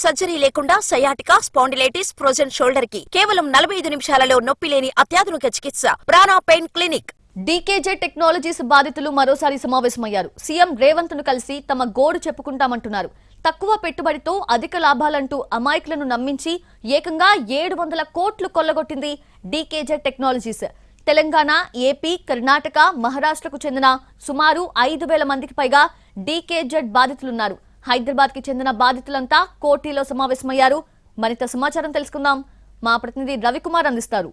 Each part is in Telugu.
సర్జరీ లేకుండా సయాటికా, స్పాండిలైటిస్, ఫ్రోజన్ షోల్డర్ కి కేవలం 45 నిమిషాలలో నొప్పి లేని అత్యాధునిక చికిత్స ప్రాణ పెయిన్ క్లినిక్. డీకేజే టెక్నాలజీస్ బాధితులు మరోసారి సమావేశమయ్యారు. సీఎం రేవంత్ ను కలిసి తమ గోడు చెప్పుకుంటామంటున్నారు. తక్కువ పెట్టుబడితో అధిక లాభాలంటూ అమాయకులను నమ్మించి ఏకంగా 700 కోట్లు కొల్లగొట్టింది డీకేజే టెక్నాలజీస్. తెలంగాణ, ఏపీ, కర్ణాటక, మహారాష్ట్రకు చెందిన సుమారు 5,000 మందికి పైగా డీకేజెడ్ బాధితులున్నారు. హైదరాబాద్ కి చెందిన బాధితులంతా కోఠీలో సమావేశమయ్యారు. మరింత సమాచారం తెలుసుకుందాం. మా ప్రతినిధి రవికుమార్ అందిస్తారు.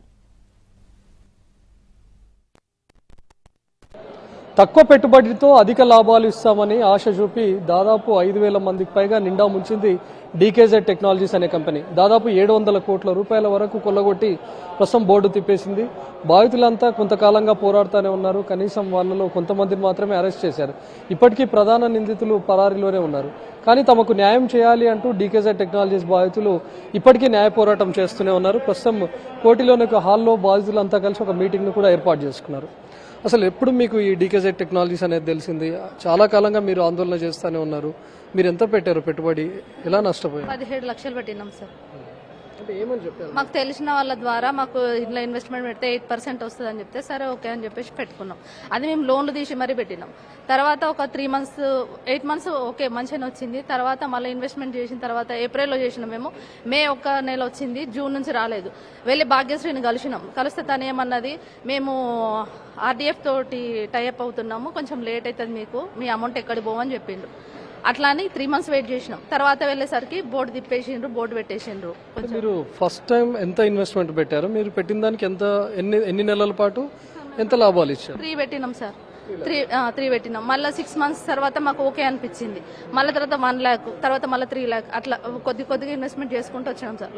తక్కువ పెట్టుబడితో అధిక లాభాలు ఇస్తామని ఆశ చూపి దాదాపు 5,000 మందికి పైగా నిండా ముంచింది డీకేజెడ్ టెక్నాలజీస్ అనే కంపెనీ. దాదాపు 700 కోట్ల రూపాయల వరకు కొల్లగొట్టి ప్రస్తుతం బోర్డు తిప్పేసింది. బాధితులంతా కొంతకాలంగా పోరాడుతూనే ఉన్నారు. కనీసం వాళ్ళలో కొంతమందిని మాత్రమే అరెస్ట్ చేశారు. ఇప్పటికీ ప్రధాన నిందితులు పరారీలోనే ఉన్నారు. కానీ తమకు న్యాయం చేయాలి అంటూ డీకేజెడ్ టెక్నాలజీస్ బాధితులు ఇప్పటికీ న్యాయ పోరాటం చేస్తూనే ఉన్నారు. ప్రస్తుతం కోటిలోని ఒక హాల్లో బాధితులంతా కలిసి ఒక మీటింగ్ను కూడా ఏర్పాటు చేసుకున్నారు. అసలు ఎప్పుడు మీకు ఈ డీకేజెడ్ టెక్నాలజీస్ అనేది తెలిసింది? చాలా కాలంగా మీరు ఆందోళన చేస్తూనే ఉన్నారు. మీరు ఎంత పెట్టారు పెట్టుబడి? ఎలా నష్టపోయారు? 17 లక్షలు పెట్టినాం సార్. అంటే ఏమని చెప్పారు? మాకు తెలిసిన వాళ్ళ ద్వారా మాకు ఇంట్లో ఇన్వెస్ట్మెంట్ పెడితే 8% వస్తుంది అని చెప్తే సరే ఓకే అని చెప్పేసి పెట్టుకున్నాం. అది మేము లోన్లు తీసి మరీ పెట్టినాం. తర్వాత ఒక 8 మంత్స్ ఓకే మంచిగానే వచ్చింది. తర్వాత మళ్ళీ ఇన్వెస్ట్మెంట్ చేసిన తర్వాత ఏప్రిల్లో చేసినాం. మేము మే 1 నెల వచ్చింది, జూన్ నుంచి రాలేదు. వెళ్ళి భాగ్యశ్రీని కలిస్తే తను ఏమన్నది, మేము ఆర్డీఎఫ్ తోటి టైఅప్ అవుతున్నాము, కొంచెం లేట్ అవుతుంది, మీకు మీ అమౌంట్ ఎక్కడికి పోవని చెప్పిండు. అట్లా అని 3 మంత్స్ వెయిట్ చేసినాం. తర్వాత వెళ్ళేసరికి బోర్డు తిప్పేసిండ్రు, బోర్డు పెట్టేసిండ్రు. మీరు ఫస్ట్ టైం ఎంత ఇన్వెస్ట్మెంట్ పెట్టారు? మీరు పెట్టిన దానికి ఎన్ని నెలల పాటు ఎంత లాభాలు ఇచ్చారు? 3 పెట్టినాం సార్. 3 పెట్టినాం. మళ్ళీ 6 మంత్స్ తర్వాత మాకు ఓకే అనిపించింది. మళ్ళీ తర్వాత 1 lakh, తర్వాత మళ్ళీ 3 lakh, అట్లా కొద్దిగా ఇన్వెస్ట్మెంట్ చేసుకుంటూ వచ్చినాం సార్.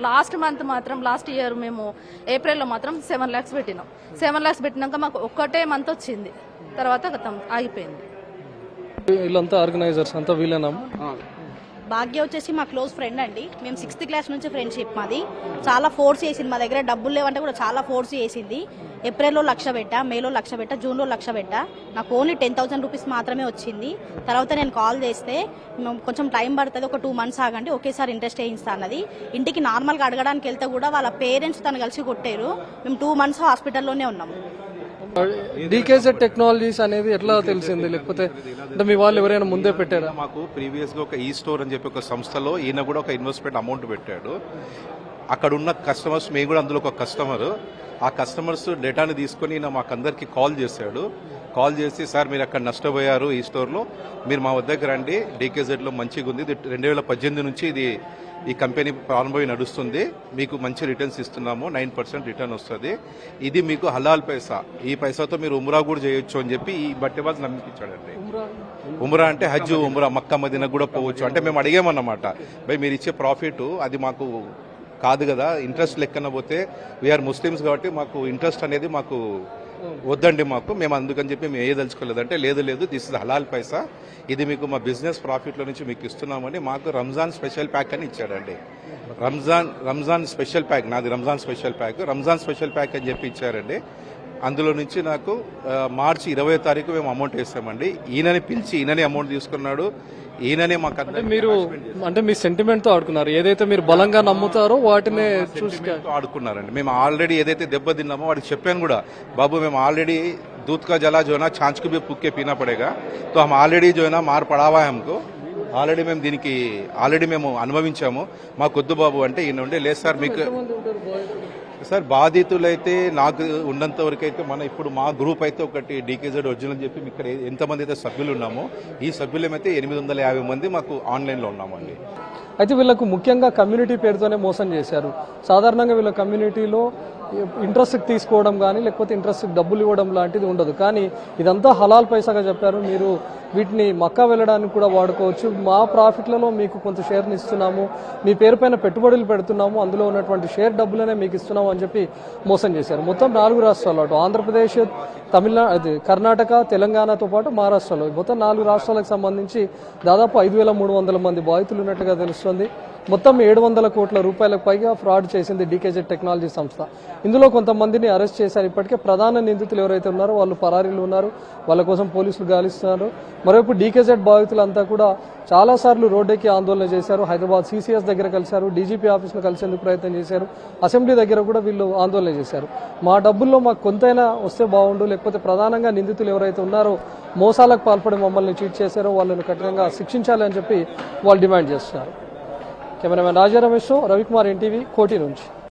లాస్ట్ ఇయర్ మేము ఏప్రిల్లో మాత్రం 7 lakhs పెట్టినాం. 7 lakhs పెట్టినాక మాకు ఒక్కటే మంత్ వచ్చింది. తర్వాత ఆగిపోయింది. వీళ్ళంతా ఆర్గనైజర్స్ అంతా వీళ్ళేనా? భాగ్య వచ్చేసి మా క్లోజ్ ఫ్రెండ్ అండి. మేము 6th క్లాస్ నుంచి ఫ్రెండ్షిప్ మాది. చాలా ఫోర్స్ చేసింది. మా దగ్గర డబ్బులు లేవంటే కూడా చాలా ఫోర్స్ చేసింది. ఏప్రిల్లో 1 lakh పెట్టా, మేలో 1 lakh పెట్టా, జూన్లో 1 lakh పెట్టా. నాకు ఓన్లీ 10,000 రూపీస్ మాత్రమే వచ్చింది. తర్వాత నేను కాల్ చేస్తే కొంచెం టైం పడుతుంది, ఒక 2 months ఆగండి, ఒకేసారి ఇంట్రెస్ట్ వేయిస్తా అన్నది. ఇంటికి నార్మల్గా అడగడానికి వెళ్తే కూడా వాళ్ళ పేరెంట్స్ తను కలిసి కొట్టారు. మేము 2 months హాస్పిటల్లోనే ఉన్నాము. డీకేజెడ్ టెక్నాలజీస్ అనేది ఎట్లా తెలిసింది? లేకపోతే అంటే మీ వాళ్ళు ఎవరైనా ముందే పెట్టారా? మాకు ప్రీవియస్ గా ఒక ఈ స్టోర్ అని చెప్పి ఒక సంస్థలో ఈయన కూడా ఒక ఇన్వెస్ట్మెంట్ అమౌంట్ పెట్టాడు. అక్కడ ఉన్న కస్టమర్స్, మేము కూడా అందులో ఒక కస్టమర్. ఆ కస్టమర్స్ డేటాని తీసుకుని ఈయన మాకందరికి కాల్ చేశాడు. కాల్ చేసి, సార్ మీరు అక్కడ నష్టపోయారు ఈ స్టోర్లో, మీరు మా వద్దకు రండి, డీకేజెడ్లో మంచిగా ఉంది, 2018 నుంచి ఈ కంపెనీ ప్రారంభమై నడుస్తుంది, మీకు మంచి రిటర్న్స్ ఇస్తున్నాము, 9% రిటర్న్ వస్తుంది, ఇది మీకు హలాల్ పైసా, ఈ పైసాతో మీరు ఉమ్రా కూడా చేయొచ్చు అని చెప్పి ఈ బట్టేబాజ్ నమ్మించాడండి. ఉమ్రా అంటే హజ్, ఉమ్రా, మక్కా మదీనా కూడా పోవచ్చు. అంటే మేము అడిగామన్నమాట, భయ్ మీరు ఇచ్చే ప్రాఫిట్ అది మాకు కాదు కదా, ఇంట్రెస్ట్ లెక్కన పోతే వీఆర్ ముస్లిమ్స్ కాబట్టి మాకు ఇంట్రెస్ట్ అనేది మాకు వద్దండి, మేము అందుకని చెప్పి మేము ఏదలుచుకోలేదంటే, లేదు దిస్ ఇస్ హలాల్ పైసా, ఇది మీకు మా బిజినెస్ ప్రాఫిట్లో నుంచి మీకు ఇస్తున్నామని మాకు రంజాన్ స్పెషల్ ప్యాక్ అని ఇచ్చాడండి. రంజాన్ స్పెషల్ ప్యాక్, నాది రంజాన్ స్పెషల్ ప్యాక్ అని చెప్పి ఇచ్చారండి. అందులో నుంచి నాకు మార్చి 20వ తారీఖు మేము అమౌంట్ వేసామండి. ఈయనని పిలిచి ఈయననే అమౌంట్ తీసుకున్నాడు. ఈయననే మాకు మీరు అంటే మీ సెంటిమెంట్ తో ఆడుకున్నారు, ఏదైతే మీరు బలంగా నమ్ముతారో వాటినే చూసి ఆడుకున్నారండి. మేము ఆల్రెడీ ఏదైతే దెబ్బ తిన్నామో వాడికి చెప్పాను కూడా, బాబు మేము ఆల్రెడీ दूध का जला जो है ना छाछ को भी फूक के पीना पड़ेगा, तो हम ऑलरेडी जो है ना मार पड़ावा है हमको, ఆల్రెడీ మేము దీనికి మేము అనుభవించాము, మాకొద్దు బాబు అంటే ఈయన ఉండే, లేదు సార్ మీకు సార్ బాధితులైతే నాకు ఉన్నంత వరకు అయితే ఇప్పుడు మా గ్రూప్ అయితే ఒకటి డీకేజెడ్ ఒరిజినల్ అని చెప్పి ఇక్కడ ఎంతమంది అయితే సభ్యులు ఉన్నామో ఈ సభ్యులమైతే 850 మంది మాకు ఆన్లైన్లో ఉన్నామండి. అయితే వీళ్ళకు ముఖ్యంగా కమ్యూనిటీ పేరుతోనే మోసం చేశారు. సాధారణంగా వీళ్ళ కమ్యూనిటీలో ఇంట్రెస్ట్ తీసుకోవడం కానీ లేకపోతే ఇంట్రెస్ట్ డబ్బులు ఇవ్వడం లాంటిది ఉండదు. కానీ ఇదంతా హలాల్ పైసాగా చెప్పారు. మీరు వీటిని మక్కా వెళ్ళడానికి కూడా వాడుకోవచ్చు, మా ప్రాఫిట్లలో మీకు కొంత షేర్ని ఇస్తున్నాము, మీ పేరు పైన పెట్టుబడులు పెడుతున్నాము, అందులో ఉన్నటువంటి షేర్ డబ్బులనే మీకు ఇస్తున్నాము అని చెప్పి మోసం చేశారు. మొత్తం 4 రాష్ట్రాల్లో, అటు ఆంధ్రప్రదేశ్, తమిళనాడు, కర్ణాటక, తెలంగాణతో పాటు మహారాష్ట్రలో మొత్తం 4 రాష్ట్రాలకు సంబంధించి దాదాపు 5,300 మంది బాధితులు ఉన్నట్టుగా తెలుస్తుంది. మొత్తం 700 కోట్ల రూపాయలకు పైగా ఫ్రాడ్ చేసింది డీకేజెడ్ టెక్నాలజీ సంస్థ. ఇందులో కొంతమందిని అరెస్ట్ చేశారు. ఇప్పటికే ప్రధాన నిందితులు ఎవరైతే ఉన్నారో వాళ్ళు పరారీలు ఉన్నారు. వాళ్ళ కోసం పోలీసులు గాలిస్తున్నారు. మరోవైపు డీకేజెడ్ బాధితులంతా కూడా చాలాసార్లు రోడ్డెక్కి ఆందోళన చేశారు. హైదరాబాద్ CCS దగ్గర కలిశారు, డీజీపీ ఆఫీస్ను కలిసేందుకు ప్రయత్నం చేశారు, అసెంబ్లీ దగ్గర కూడా వీళ్ళు ఆందోళన చేశారు. మా డబ్బుల్లో మాకు కొంతైనా వస్తే బాగుండు, లేకపోతే ప్రధానంగా నిందితులు ఎవరైతే ఉన్నారో మోసాలకు పాల్పడి మమ్మల్ని చీట్ చేశారో వాళ్ళను కఠినంగా శిక్షించాలి అని చెప్పి వాళ్ళు డిమాండ్ చేస్తున్నారు. కెమెరామెన్ రాజా రమేష్, రవికుమార్, NTV, కోటి నుంచి.